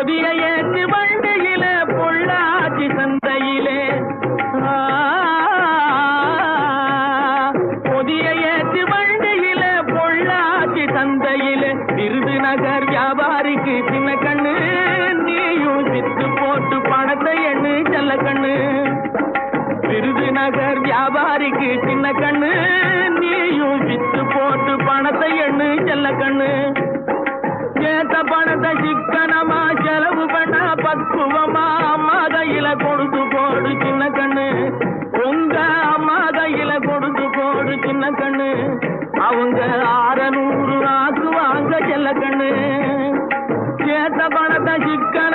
பொதிய ஏற்று வண்டியில பொள்ளாச்சி சந்தையிலே பொதிய ஏற்று வண்டியில பொள்ளாச்சி சந்தையிலே விருதுநகர் வியாபாரிக்கு சின்ன கண்ணு நீயும் வித்து போட்டு பணத்தை எண்ணு செல்ல கண்ணு விருதுநகர் வியாபாரிக்கு சின்ன கண்ணு நீயும் வித்து போட்டு பணத்தை எண்ணு செல்ல கண்ணு ஏத்த பணத்தை சிக்கனமா செலவு பண்ண பக்குவமா அம்மா கையில கொடுத்து போடு சின்ன கண்ணு உங்க அம்மா கையில கொடுத்து போடு சின்ன கண்ணு அவங்க 600 ஆக்குவாங்க செல்ல கண்ணு ஏத்த பணத்தை சிக்கன